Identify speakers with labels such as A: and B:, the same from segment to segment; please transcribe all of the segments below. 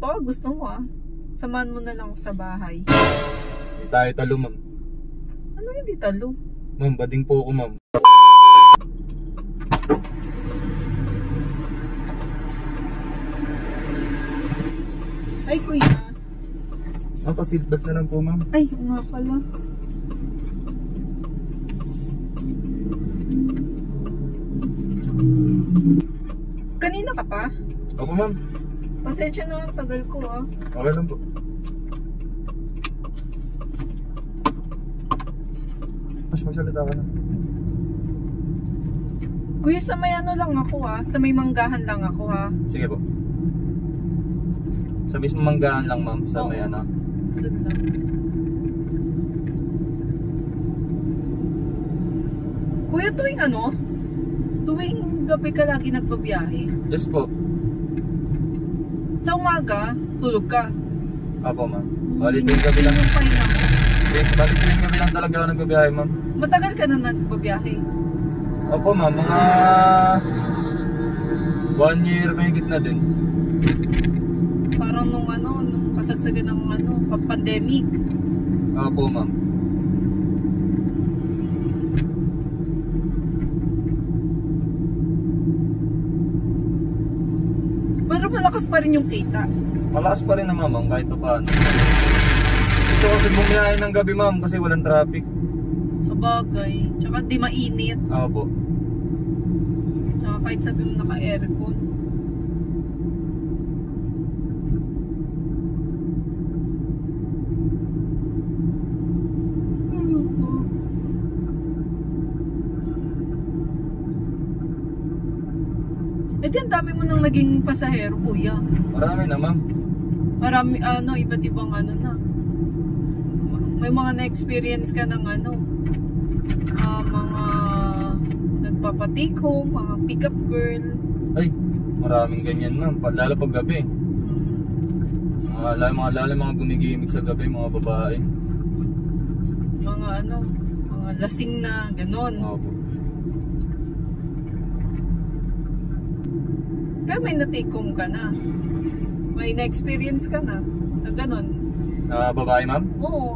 A: Baka gusto mo samahan mo na lang ako sa bahay.
B: Hindi tayo talo, ma'am.
A: Ano hindi talo?
B: Ma'am, bading po ako, ma'am.
A: Ay, kuya.
B: Pa-seatbelt na lang po, ma'am.
A: Ay, nga pala. Kanina ka pa?
B: Opo, ma'am.
A: Pasensya na ang tagal ko
B: Okay lang po. Mas magsalita ka na.
A: Kuya, sa may ano lang ako sa may manggahan lang ako
B: Sige po. Sa mismo manggahan lang, ma'am. Sa may ano.
A: Doon lang. Kuya, tuwing gabi ka lagi nagbabiyahe?
B: Yes po.
A: Sa umaga, tulog ka?
B: Apo, ma'am. Bali tuwing gabi lang. Yes, bali tuwing gabi lang talaga ako nagbabiyahe, ma'am.
A: Matagal ka na nagbabiyahe?
B: Opo, ma'am. Mga 1 year mahigit na din.
A: Parang nung kasagsagan ng pandemic.
B: Opo, ma'am.
A: Pero malakas pa rin yung kita.
B: Malakas pa rin naman, ma'am, kahit pa paano. Gusto kasi bumiyahe ng gabi, ma'am, kasi walang traffic.
A: Sa bagay. Tsaka di mainit.
B: Opo.
A: Tsaka kahit sabi mo naka-aircon. Eh di ang dami mo nang naging pasahero, kuya.
B: Marami na, ma'am.
A: Marami, iba't ibang na. May mga na-experience ka ng mga nagpapatake home, mga pick-up girl.
B: Ay, maraming ganyan, ma'am. Lalo pag gabi. Mga gumigimik sa gabi, mga babae.
A: Mga mga lasing na, ganon.
B: Opo.
A: Pero may na-take home ka na. May na-experience ka na ganon.
B: Babae, ma'am?
A: Oo,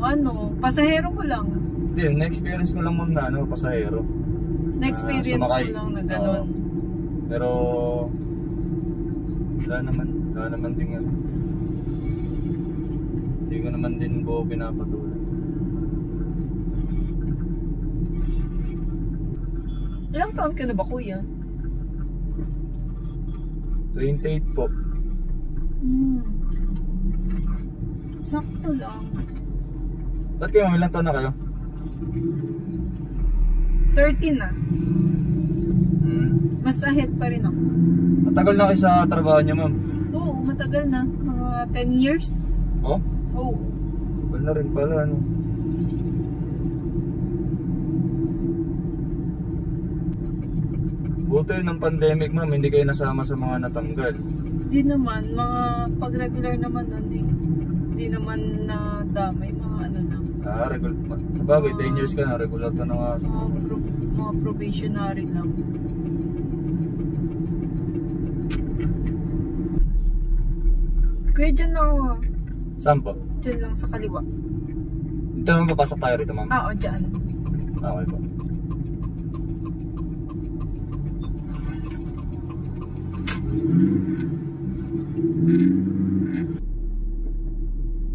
A: pasahero mo lang.
B: Hindi, na-experience ko lang, ma'am, na pasahero.
A: Na-experience mo lang na ganon.
B: Pero wala naman din hindi ko naman din po pinapatuloy.
A: Ilang taon ka na ba, kuya?
B: 28 po.
A: Sakto lang.
B: Ba't kayo, ma'am, ilang taon na kayo?
A: 13 na. Mas ahead pa rin ako.
B: Matagal na kayo sa trabaho niyo, ma'am?
A: Oo, matagal na. Mga 10 years.
B: Oh?
A: Oo.
B: Matagal na rin pala, Buti ng pandemic, ma'am, hindi kayo nasama sa mga natanggal.
A: Di naman, mga pag-regular naman di naman na damay, mga lang.
B: Sabagay, 10 years ka na, regular ka na nga.
A: Mga probationary lang. Kuya, dyan lang ako.
B: Saan po?
A: Dyan lang sa kaliwa.
B: Dito naman papasok tayo rito, ma'am?
A: Oo, dyan.
B: Okay po.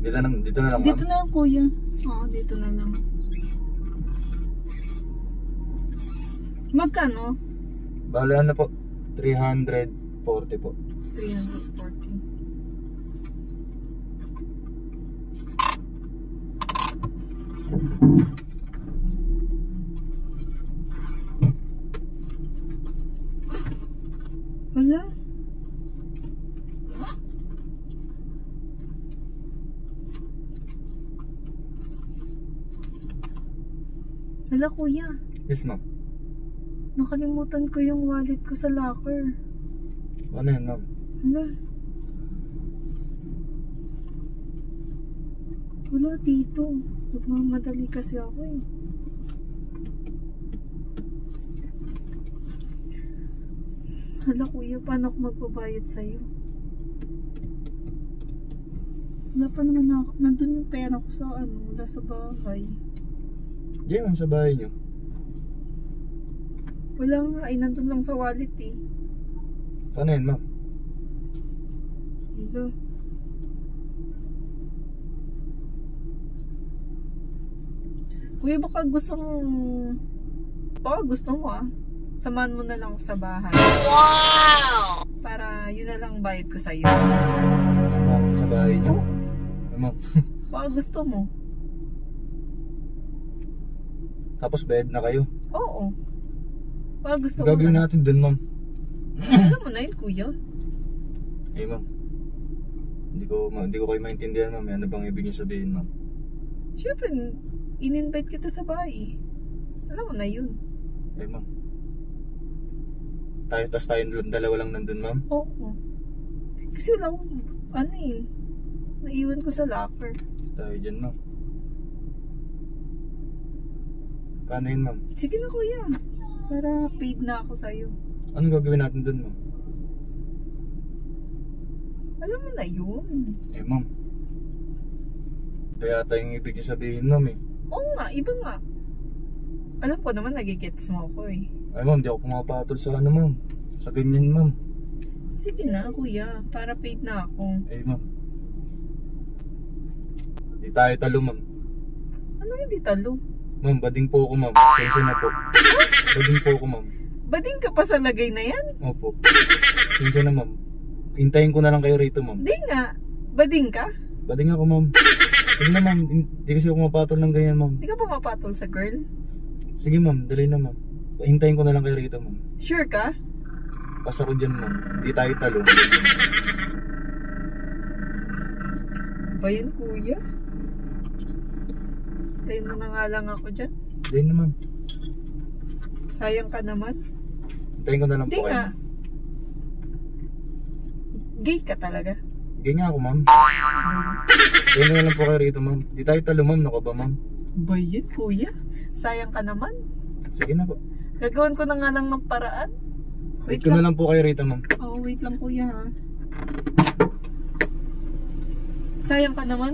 B: Dito na lang, ma'am?
A: Dito na lang, kuya. Oo, dito na lang. Magkano?
B: Bale, po? 340 po.
A: 340. Wala. Wala, kuya.
B: Yes, ma'am.
A: Nakalimutan ko yung wallet ko sa locker.
B: Ano yan, ma'am?
A: Wala. Wala dito. Nagmamadali kasi ako eh. Hala, kuya, paano ako magbabayad sa'yo? Wala pa naman ako. Nandun yung pera ko sa ano, wala sa bahay.
B: Diyan ma'am, sa bahay nyo.
A: Wala nga, ay nandun lang sa wallet eh.
B: Paano yun ma'am?
A: Hello. Kuya, baka gusto mo ah. Samahan mo na lang ako sa bahay. Wow! Para yun na lang bayad ko sa'yo.
B: Sa bahay nyo?
A: Oh,
B: Ay, ma'am.
A: baka gusto mo.
B: Tapos bayad na kayo.
A: Oo. Baka gusto mo
B: Gagawin
A: na.
B: natin dun ma'am.
A: Alam mo na yun, kuya.
B: Eh ma'am. Hindi ko kayo maintindihan ma'am. Ano bang ibig niyo sabihin ma'am?
A: Siyempre, in-invite kita sa bahay. Alam mo na yun.
B: Eh ma'am. Tayong dalawa lang nandun ma'am.
A: Oo. Kasi wala akong, ano eh, naiwan ko sa locker.
B: Tayo dyan ma'am. Paano yun ma'am?
A: Sige na kuya. Para paid na ako sa'yo.
B: Anong gagawin natin dun ma'am?
A: Alam mo na yun.
B: Eh ma'am. Kaya tayong ibig niyo sabihin ma'am eh.
A: Oo nga, iba nga. Alam ko naman nagigets mo ako eh.
B: Ay ma'am, di ako pumapatol sa ano ma'am. Sa ganyan ma'am.
A: Sige na kuya, para paid na ako.
B: Eh ma'am. Di tayo talo ma'am.
A: Ano hindi talo?
B: Ma'am, bading po ako ma'am. Sensya na po. Bading po ako ma'am.
A: Bading ka pa sa lagay na yan?
B: Opo. Sensya na ma'am. Hintayin ko na lang kayo rito ma'am.
A: Di nga. Bading ka?
B: Bading ako ma'am. Sige na ma'am, hindi kasi ako mapatol ng ganyan ma'am.
A: Di ka pa mapatol sa girl?
B: Sige ma'am, dali na ma'am. Hintayin ko na lang kayo rito ma'am.
A: Sure ka?
B: Pas ako dyan ma'am. Di tayo talo.
A: Ba yan kuya? Tayo mo na nga lang ako dyan.
B: Dali na ma'am.
A: Sayang ka naman.
B: Hintayin ko na lang
A: Di
B: po kayo.
A: nga. Gay ka talaga.
B: Ganyan ako ma'am. Hintayin ko na lang po kayo rito ma'am. Di tayo talo ma'am, nako ba ma'am?
A: Ba yan kuya? Sayang ka naman.
B: Sige na po.
A: Gagawin ko na nga lang ng paraan.
B: Wait ko na lang po kayo rito ma'am.
A: Oh, wait lang kuya ha. Sayang ka naman.